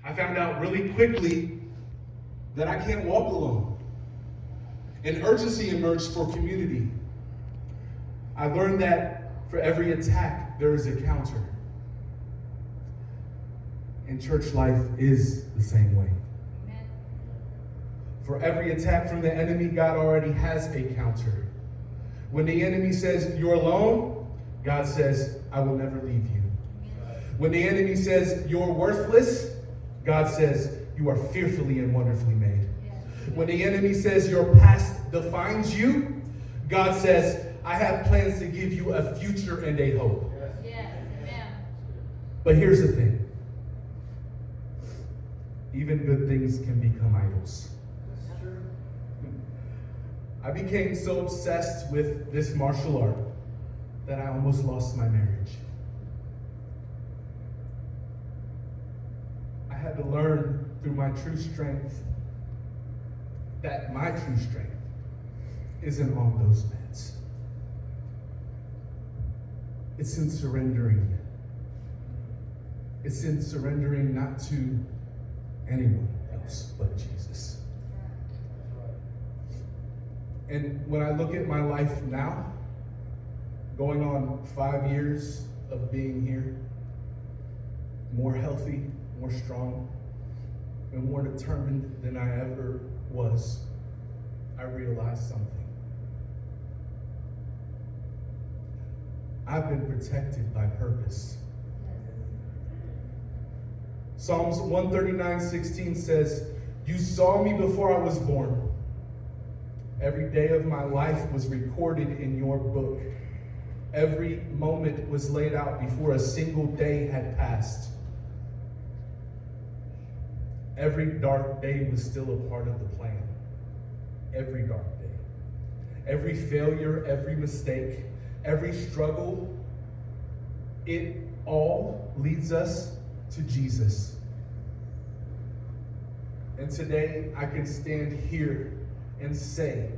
I found out really quickly that I can't walk alone. An urgency emerged for community. I learned that for every attack, there is a counter. And church life is the same way. Amen. For every attack from the enemy, God already has a counter. When the enemy says, you're alone, God says, I will never leave you. When the enemy says, you're worthless, God says, you are fearfully and wonderfully made. When the enemy says your past defines you, God says, I have plans to give you a future and a hope. Yes. But here's the thing. Even good things can become idols. I became so obsessed with this martial art that I almost lost my marriage. I had to learn through my true strength that my true strength isn't on those meds. It's in surrendering. It's in surrendering not to anyone else but Jesus. And when I look at my life now, going on 5 years of being here, more healthy, more strong, and more determined than I ever was, I realized something. I've been protected by purpose. Psalms 139:16 says, you saw me before I was born. Every day of my life was recorded in your book. Every moment was laid out before a single day had passed. Every dark day was still a part of the plan. Every dark day. Every failure, every mistake, every struggle, it all leads us to Jesus. And today I can stand here and say,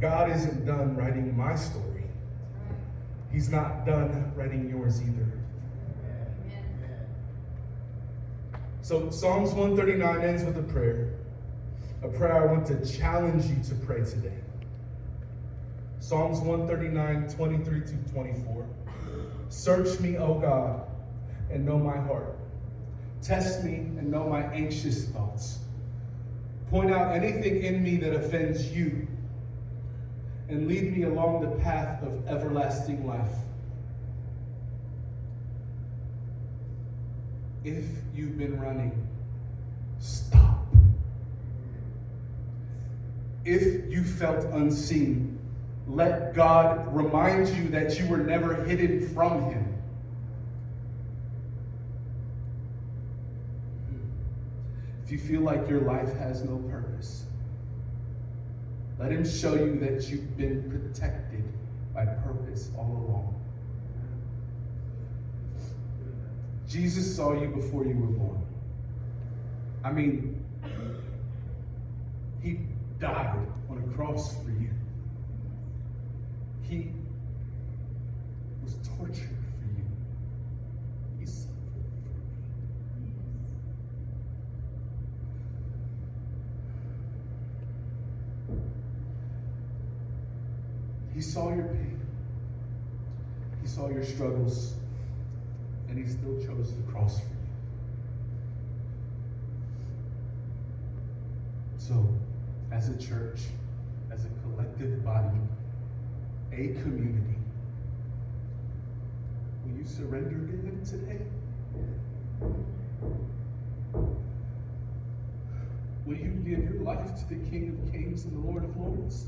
God isn't done writing my story. He's not done writing yours either. So Psalms 139 ends with a prayer I want to challenge you to pray today. Psalms 139, 23-24. Search me, O God, and know my heart. Test me and know my anxious thoughts. Point out anything in me that offends you, and lead me along the path of everlasting life. If you've been running, stop. If you felt unseen, let God remind you that you were never hidden from Him. If you feel like your life has no purpose, let Him show you that you've been protected by purpose all along. Jesus saw you before you were born. I mean, He died on a cross for you. He was tortured for you. He suffered for you. He saw your pain. He saw your struggles. And He still chose the cross for you. So, as a church, as a collective body, a community, will you surrender to Him today? Will you give your life to the King of Kings and the Lord of Lords?